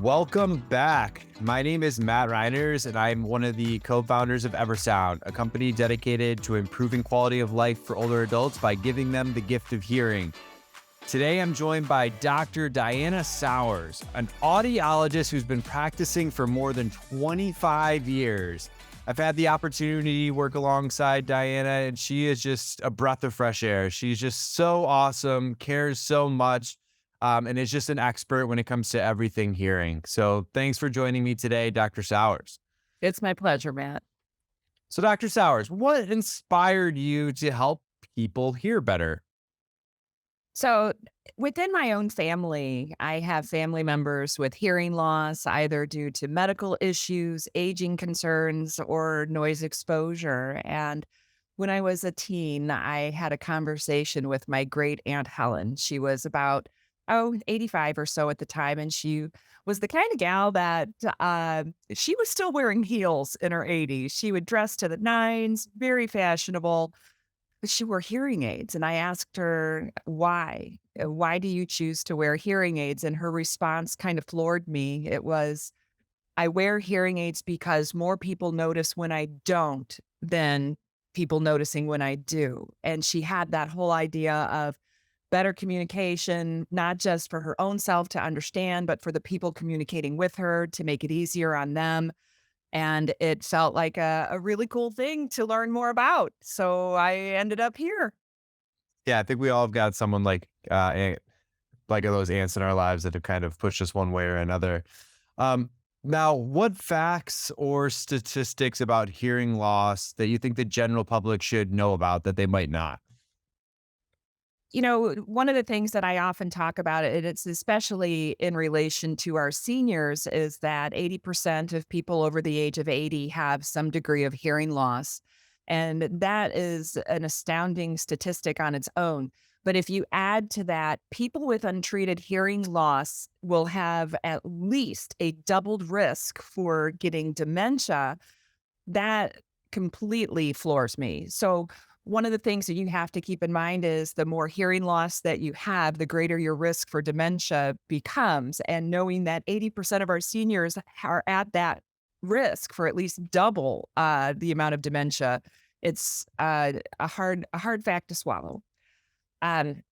Welcome back. My name is Matt Reiners, and I'm one of the co-founders of Eversound, a company dedicated to improving quality of life for older adults by giving them the gift of hearing. Today, I'm joined by Dr. Diana Sowers, an audiologist who's been practicing for more than 25 years. I've had the opportunity to work alongside Diana, and she is just a breath of fresh air. She's just so awesome, cares so much, and is just an expert when it comes to everything hearing. So thanks for joining me today, Dr. Sowers. It's my pleasure, Matt. So Dr. Sowers, what inspired you to help people hear better? So, within my own family, I have family members with hearing loss, either due to medical issues, aging concerns, or noise exposure. And when I was a teen, I had a conversation with my great Aunt Helen. She was about, 85 or so at the time. And she was the kind of gal that she was still wearing heels in her 80s. She would dress to the nines, very fashionable. But she wore hearing aids, and I asked her, "Why? Why do you choose to wear hearing aids?" And her response kind of floored me. It was, "I wear hearing aids because more people notice when I don't than people noticing when I do." And she had that whole idea of better communication, not just for her own self to understand, but for the people communicating with her to make it easier on them. And it felt like a really cool thing to learn more about. So I ended up here. Yeah, I think we all have got someone like those ants in our lives that have kind of pushed us one way or another. Um, Now, what facts or statistics about hearing loss that you think the general public should know about that they might not? One of the things that I often talk about, and it's especially in relation to our seniors, is that 80% of people over the age of 80 have some degree of hearing loss. And that is an astounding statistic on its own. But if you add to that, people with untreated hearing loss will have at least a doubled risk for getting dementia. That completely floors me. So, one of the things that you have to keep in mind is the more hearing loss that you have, the greater your risk for dementia becomes. And knowing that 80% of our seniors are at that risk for at least double the amount of dementia, it's a hard fact to swallow. Um,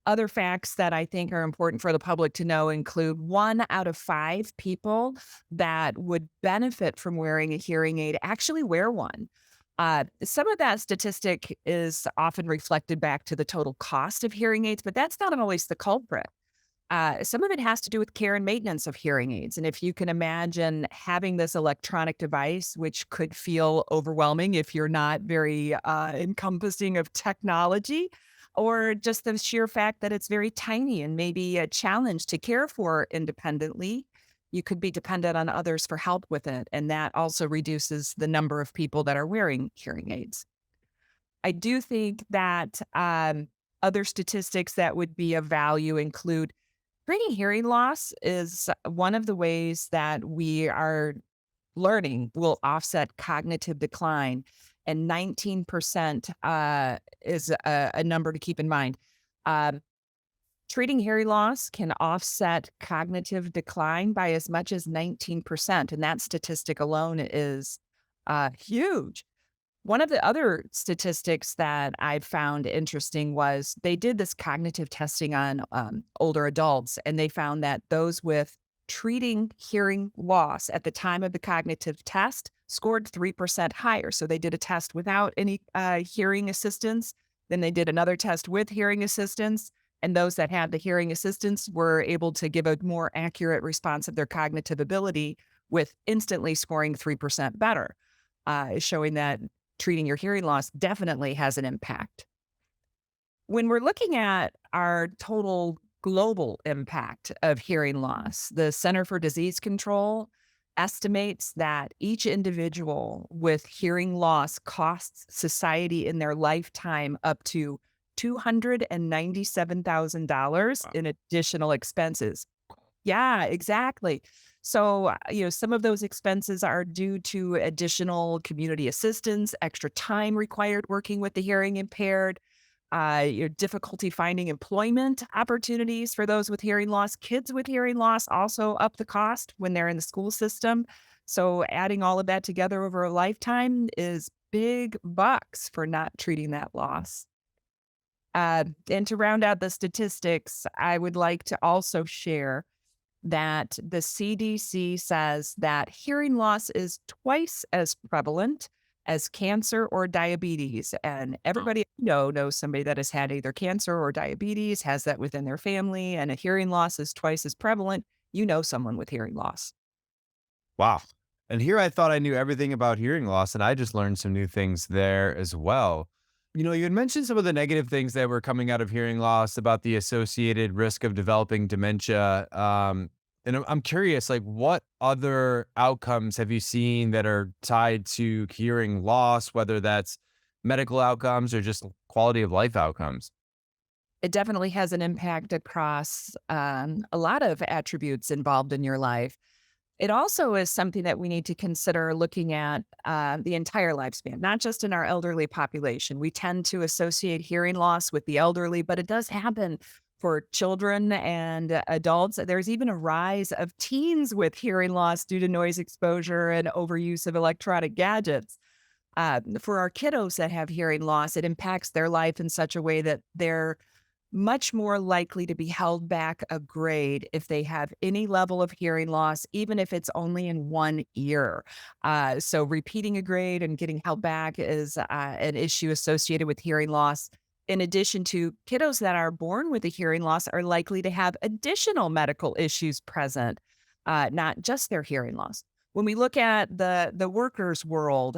Other facts that I think are important for the public to know include 1 out of 5 people that would benefit from wearing a hearing aid actually wear one. Some of that statistic is often reflected back to the total cost of hearing aids, but that's not always the culprit. Some of it has to do with care and maintenance of hearing aids. And if you can imagine having this electronic device, which could feel overwhelming if you're not very encompassing of technology, or just the sheer fact that it's very tiny and maybe a challenge to care for independently, you could be dependent on others for help with it. And that also reduces the number of people that are wearing hearing aids. I do think that other statistics that would be of value include treating hearing loss is one of the ways that we are learning will offset cognitive decline. And 19% is a number to keep in mind. Um, Treating hearing loss can offset cognitive decline by as much as 19%. And that statistic alone is huge. One of the other statistics that I found interesting was they did this cognitive testing on older adults, and they found that those with treating hearing loss at the time of the cognitive test scored 3% higher. So they did a test without any hearing assistance. Then they did another test with hearing assistance. And those that had the hearing assistance were able to give a more accurate response of their cognitive ability with instantly scoring 3% better, showing that treating your hearing loss definitely has an impact. When we're looking at our total global impact of hearing loss, the Center for Disease Control estimates that each individual with hearing loss costs society in their lifetime up to $297,000 Wow. in additional expenses. Yeah, exactly. So, some of those expenses are due to additional community assistance, extra time required working with the hearing impaired, Your difficulty finding employment opportunities for those with hearing loss. Kids with hearing loss also up the cost when they're in the school system. So adding all of that together over a lifetime is big bucks for not treating that loss. And to round out the statistics, I would like to also share that the CDC says that hearing loss is twice as prevalent as cancer or diabetes. And everybody I know knows somebody that has had either cancer or diabetes, has that within their family, and a hearing loss is twice as prevalent. You know someone with hearing loss. Wow. And here I thought I knew everything about hearing loss, and I just learned some new things there as well. You had mentioned some of the negative things that were coming out of hearing loss about the associated risk of developing dementia. And I'm curious, like, what other outcomes have you seen that are tied to hearing loss, whether that's medical outcomes or just quality of life outcomes? It definitely has an impact across a lot of attributes involved in your life. It also is something that we need to consider looking at the entire lifespan, not just in our elderly population. We tend to associate hearing loss with the elderly, but it does happen for children and adults. There's even a rise of teens with hearing loss due to noise exposure and overuse of electronic gadgets. For our kiddos that have hearing loss, it impacts their life in such a way that they're much more likely to be held back a grade if they have any level of hearing loss, even if it's only in one ear. So, repeating a grade and getting held back is an issue associated with hearing loss. In addition to kiddos that are born with a hearing loss, are likely to have additional medical issues present, not just their hearing loss. When we look at the workers' world,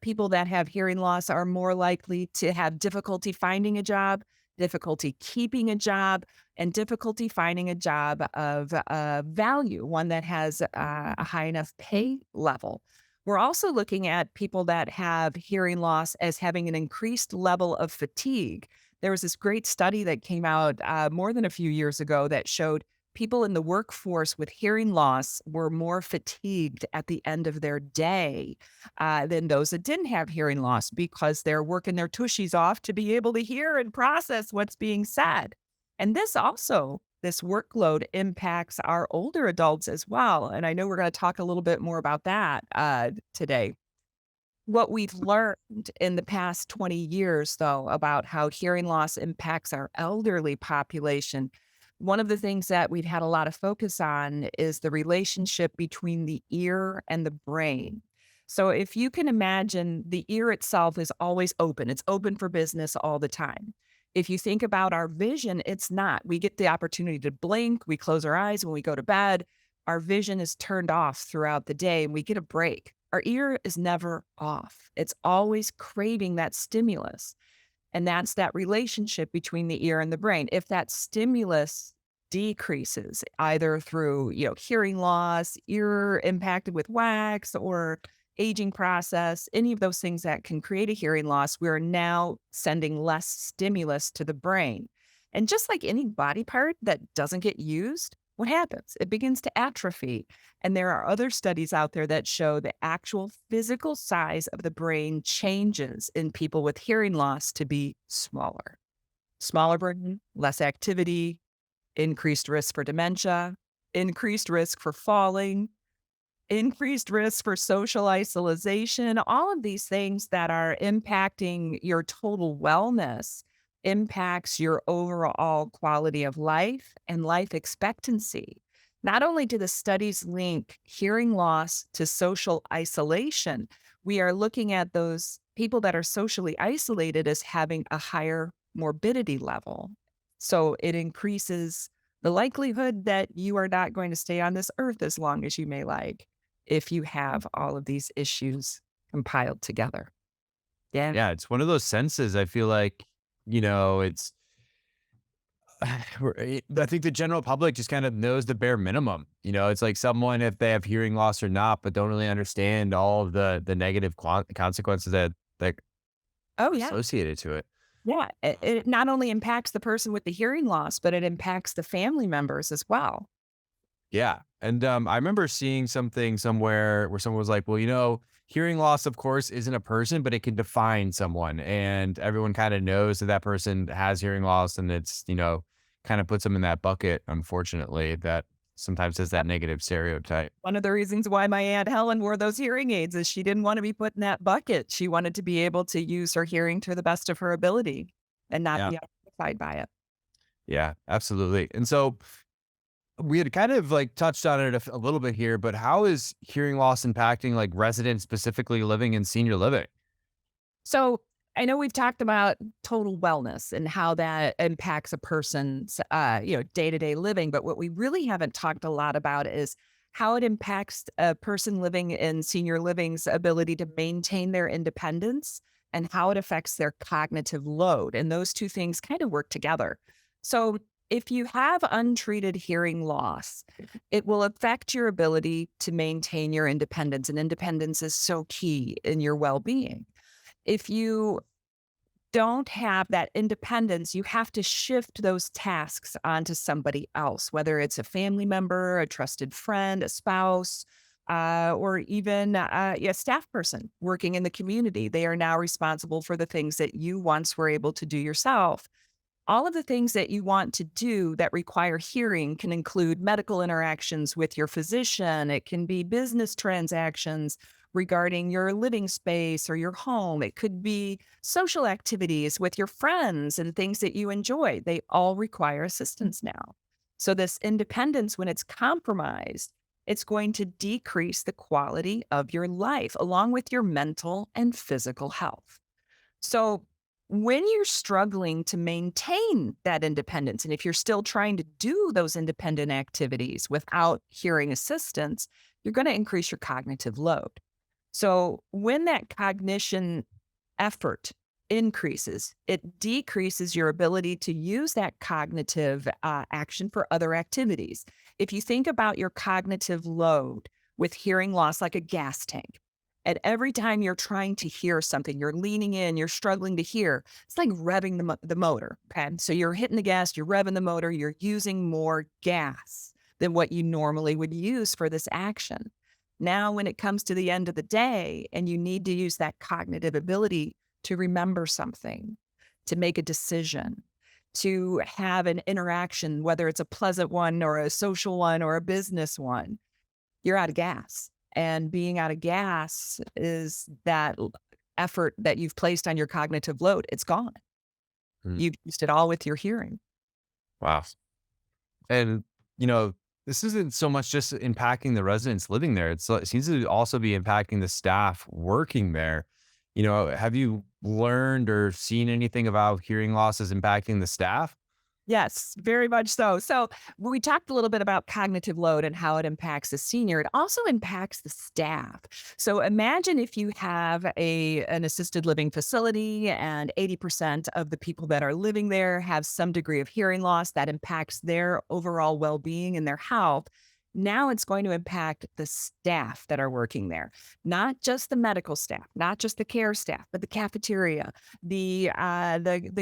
people that have hearing loss are more likely to have difficulty finding a job, difficulty keeping a job, and difficulty finding a job of value, one that has a high enough pay level. We're also looking at people that have hearing loss as having an increased level of fatigue. There was this great study that came out more than a few years ago that showed people in the workforce with hearing loss were more fatigued at the end of their day than those that didn't have hearing loss because they're working their tushies off to be able to hear and process what's being said. And this workload impacts our older adults as well. And I know we're going to talk a little bit more about that today. What we've learned in the past 20 years, though, about how hearing loss impacts our elderly population, one of the things that we've had a lot of focus on is the relationship between the ear and the brain. So, if you can imagine, the ear itself is always open, it's open for business all the time. If you think about our vision, it's not. We get the opportunity to blink, we close our eyes when we go to bed. Our vision is turned off throughout the day and we get a break. Our ear is never off. It's always craving that stimulus. And that's that relationship between the ear and the brain. If that stimulus decreases, either through, hearing loss, ear impacted with wax, or aging process, any of those things that can create a hearing loss, we're now sending less stimulus to the brain. And just like any body part that doesn't get used, what happens? It begins to atrophy. And there are other studies out there that show the actual physical size of the brain changes in people with hearing loss to be smaller. Smaller brain, less activity, increased risk for dementia, increased risk for falling, increased risk for social isolation, all of these things that are impacting your total wellness impacts your overall quality of life and life expectancy. Not only do the studies link hearing loss to social isolation, we are looking at those people that are socially isolated as having a higher morbidity level. So it increases the likelihood that you are not going to stay on this earth as long as you may like if you have all of these issues compiled together. Yeah. Yeah, it's one of those senses. I feel like, it's I think the general public just kind of knows the bare minimum. It's like someone, if they have hearing loss or not, but don't really understand all of the negative consequences that Oh, yeah. associated to it. Yeah. It not only impacts the person with the hearing loss, but it impacts the family members as well. Yeah. And I remember seeing something somewhere where someone was like, well, hearing loss, of course, isn't a person, but it can define someone. And everyone kind of knows that that person has hearing loss. And it's, kind of puts them in that bucket, unfortunately, that sometimes has that negative stereotype. One of the reasons why my Aunt Helen wore those hearing aids is she didn't want to be put in that bucket. She wanted to be able to use her hearing to the best of her ability and not Yeah. be identified by it. Yeah, absolutely. And so we had kind of like touched on it a little bit here, but how is hearing loss impacting like residents specifically living in senior living? So I know we've talked about total wellness and how that impacts a person's, day-to-day living. But what we really haven't talked a lot about is how it impacts a person living in senior living's ability to maintain their independence and how it affects their cognitive load. And those two things kind of work together. So if you have untreated hearing loss, it will affect your ability to maintain your independence. And independence is so key in your well-being. If you don't have that independence, you have to shift those tasks onto somebody else, whether it's a family member, a trusted friend, a spouse, or even a staff person working in the community. They are now responsible for the things that you once were able to do yourself. All of the things that you want to do that require hearing can include medical interactions with your physician. It can be business transactions regarding your living space or your home. It could be social activities with your friends and things that you enjoy. They all require assistance now. So, this independence, when it's compromised, it's going to decrease the quality of your life along with your mental and physical health. So, when you're struggling to maintain that independence, and if you're still trying to do those independent activities without hearing assistance, you're going to increase your cognitive load. So, when that cognition effort increases, it decreases your ability to use that cognitive action for other activities. If you think about your cognitive load with hearing loss like a gas tank, and every time you're trying to hear something, you're leaning in, you're struggling to hear, it's like revving the motor. Okay. So you're hitting the gas, you're revving the motor, you're using more gas than what you normally would use for this action. Now, when it comes to the end of the day and you need to use that cognitive ability to remember something, to make a decision, to have an interaction, whether it's a pleasant one or a social one or a business one, you're out of gas. And being out of gas is that effort that you've placed on your cognitive load. It's gone. Mm. You've used it all with your hearing. Wow. And, you know, this isn't so much just impacting the residents living there. It seems to also be impacting the staff working there. Have you learned or seen anything about hearing losses impacting the staff? Yes, very much so. So we talked a little bit about cognitive load and how it impacts the senior. It also impacts the staff. So imagine if you have an assisted living facility and 80% of the people that are living there have some degree of hearing loss that impacts their overall well-being and their health. Now it's going to impact the staff that are working there, not just the medical staff, not just the care staff, but the cafeteria, the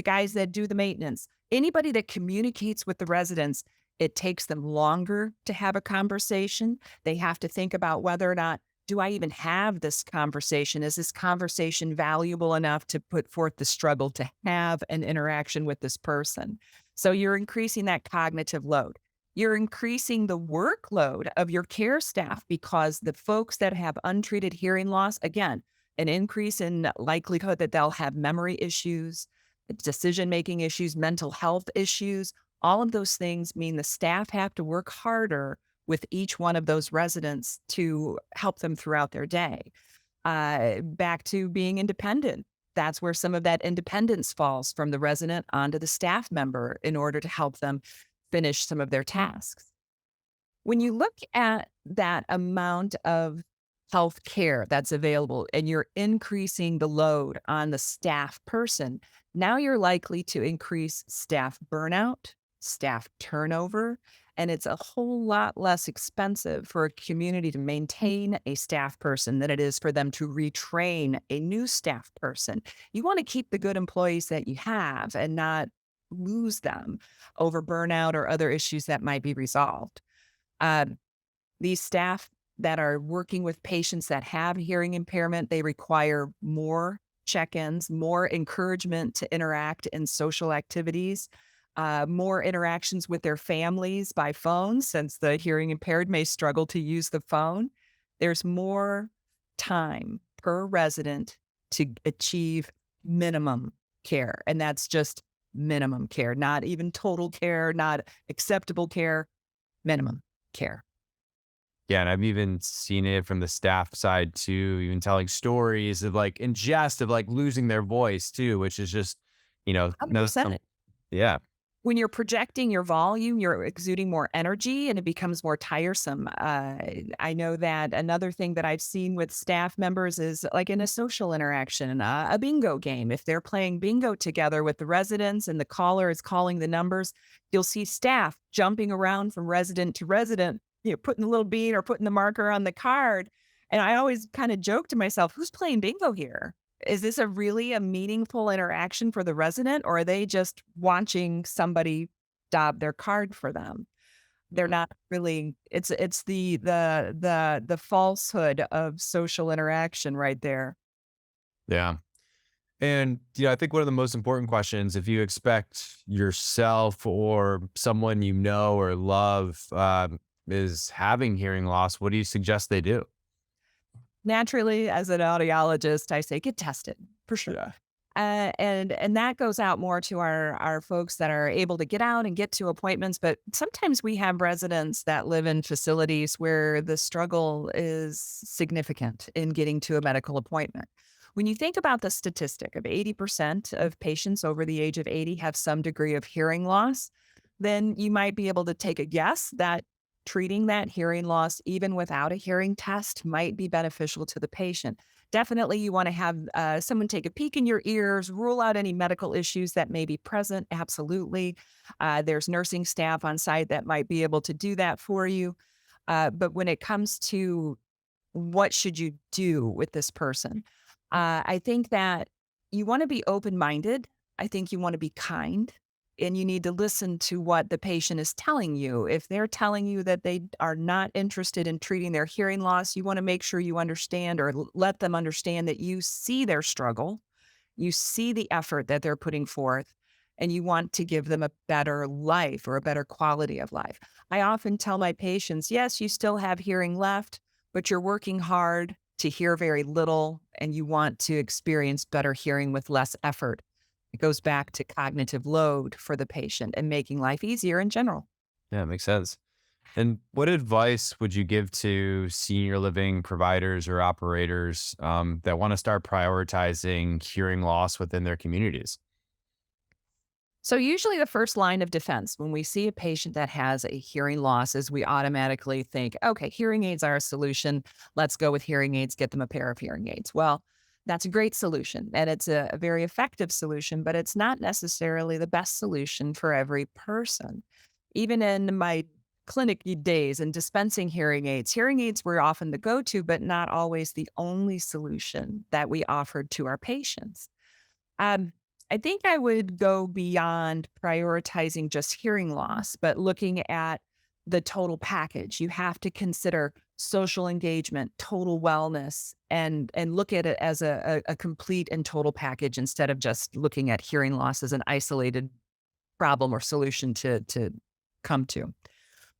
guys that do the maintenance. Anybody that communicates with the residents, it takes them longer to have a conversation. They have to think about whether or not, do I even have this conversation? Is this conversation valuable enough to put forth the struggle to have an interaction with this person? So you're increasing that cognitive load. You're increasing the workload of your care staff because the folks that have untreated hearing loss, again, an increase in likelihood that they'll have memory issues, decision making issues, mental health issues. All of those things mean the staff have to work harder with each one of those residents to help them throughout their day. Back to being independent. That's where some of that independence falls from the resident onto the staff member in order to help them finish some of their tasks. When you look at that amount of health care that's available and you're increasing the load on the staff person, now you're likely to increase staff burnout, staff turnover, and it's a whole lot less expensive for a community to maintain a staff person than it is for them to retrain a new staff person. You want to keep the good employees that you have and not lose them over burnout or other issues that might be resolved. Um, these staff that are working with patients that have hearing impairment. They require more check-ins, more encouragement to interact in social activities, more interactions with their families by phone, since the hearing impaired may struggle to use the phone. There's more time per resident to achieve minimum care, and that's just minimum care, not even total care, not acceptable care, minimum care. Yeah, and I've even seen it from the staff side too, even telling stories of like in jest of like losing their voice too, which is just, no, 100%. yeah, When you're projecting your volume, you're exuding more energy and it becomes more tiresome. I know that another thing that I've seen with staff members is like in a social interaction, a bingo game. If they're playing bingo together with the residents and the caller is calling the numbers, you'll see staff jumping around from resident to resident, putting the little bean or putting the marker on the card. And I always kind of joke to myself, who's playing bingo here? Is this a meaningful interaction for the resident, or are they just watching somebody dab their card for them? They're not really it's the falsehood of social interaction right there. yeah. And I think one of the most important questions, if you expect yourself or someone you know or love is having hearing loss, what do you suggest they do? Naturally, as an audiologist, I say get tested for sure. Yeah. And that goes out more to our folks that are able to get out and get to appointments. But sometimes we have residents that live in facilities where the struggle is significant in getting to a medical appointment. When you think about the statistic of 80% of patients over the age of 80 have some degree of hearing loss, then you might be able to take a guess that treating that hearing loss, even without a hearing test, might be beneficial to the patient. Definitely, you want to have someone take a peek in your ears, rule out any medical issues that may be present. Absolutely. There's nursing staff on site that might be able to do that for you. But when it comes to what should you do with this person, I think that you want to be open minded. I think you want to be kind and you need to listen to what the patient is telling you. If they're telling you that they are not interested in treating their hearing loss, you want to make sure you understand or let them understand that you see their struggle, you see the effort that they're putting forth, and you want to give them a better life or a better quality of life. I often tell my patients, yes, you still have hearing left, but you're working hard to hear very little and you want to experience better hearing with less effort. It goes back to cognitive load for the patient and making life easier in general. Yeah, makes sense. And what advice would you give to senior living providers or operators that want to start prioritizing hearing loss within their communities? So, usually, the first line of defense when we see a patient that has a hearing loss is we automatically think, okay, hearing aids are a solution. Let's go with hearing aids, get them a pair of hearing aids. Well, that's a great solution and it's a very effective solution, but it's not necessarily the best solution for every person. Even in my clinic days and dispensing hearing aids were often the go to, but not always the only solution that we offered to our patients. Um, I think I would go beyond prioritizing just hearing loss, but looking at the total package. You have to consider social engagement, total wellness, and look at it as a complete and total package instead of just looking at hearing loss as an isolated problem or solution to come to.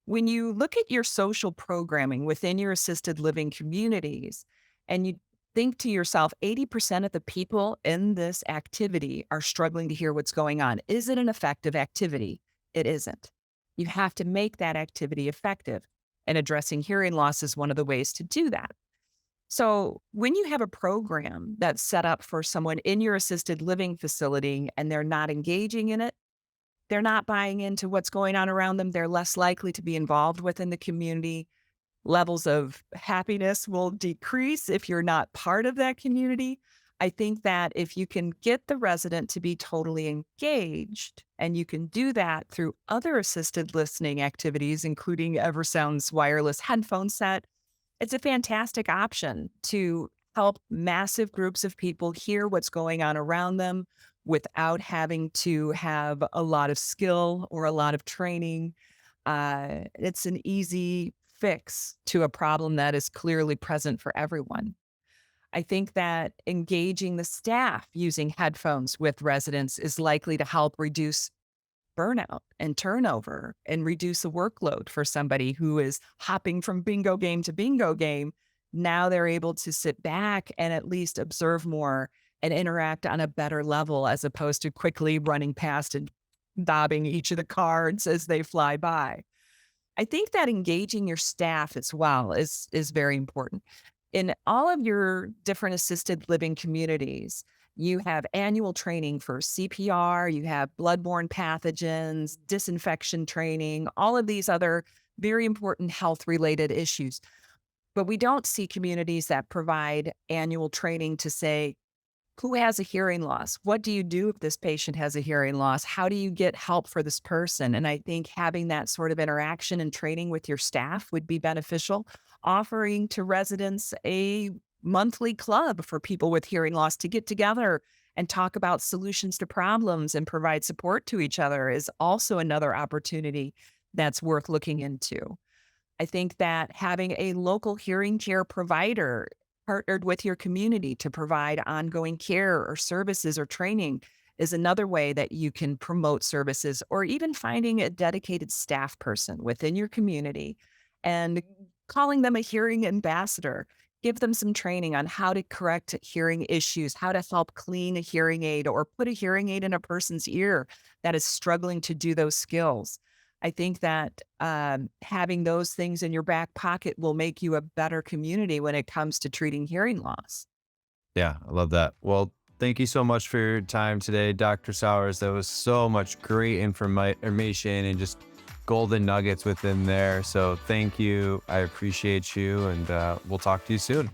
When you look at your social programming within your assisted living communities and you think to yourself, 80% of the people in this activity are struggling to hear what's going on. Is it an effective activity? It isn't. You have to make that activity effective. And addressing hearing loss is one of the ways to do that. So, when you have a program that's set up for someone in your assisted living facility and they're not engaging in it, they're not buying into what's going on around them, they're less likely to be involved within the community. Levels of happiness will decrease if you're not part of that community. I think that if you can get the resident to be totally engaged, and you can do that through other assisted listening activities, including Eversound's wireless headphone set, it's a fantastic option to help massive groups of people hear what's going on around them without having to have a lot of skill or a lot of training. It's an easy, fix to a problem that is clearly present for everyone. I think that engaging the staff using headphones with residents is likely to help reduce burnout and turnover and reduce the workload for somebody who is hopping from bingo game to bingo game. Now they're able to sit back and at least observe more and interact on a better level as opposed to quickly running past and daubing each of the cards as they fly by. I think that engaging your staff as well is very important. In all of your different assisted living communities, you have annual training for CPR, you have bloodborne pathogens, disinfection training, all of these other very important health related issues. But we don't see communities that provide annual training to say, who has a hearing loss? What do you do if this patient has a hearing loss? How do you get help for this person? And I think having that sort of interaction and training with your staff would be beneficial. Offering to residents a monthly club for people with hearing loss to get together and talk about solutions to problems and provide support to each other is also another opportunity that's worth looking into. I think that having a local hearing care provider partnered with your community to provide ongoing care or services or training is another way that you can promote services, or even finding a dedicated staff person within your community and calling them a hearing ambassador. Give them some training on how to correct hearing issues, how to help clean a hearing aid or put a hearing aid in a person's ear that is struggling to do those skills. I think that having those things in your back pocket will make you a better community when it comes to treating hearing loss. Yeah, I love that. Well, thank you so much for your time today, Dr. Sowers. That was so much great information and just golden nuggets within there. So thank you. I appreciate you, and we'll talk to you soon.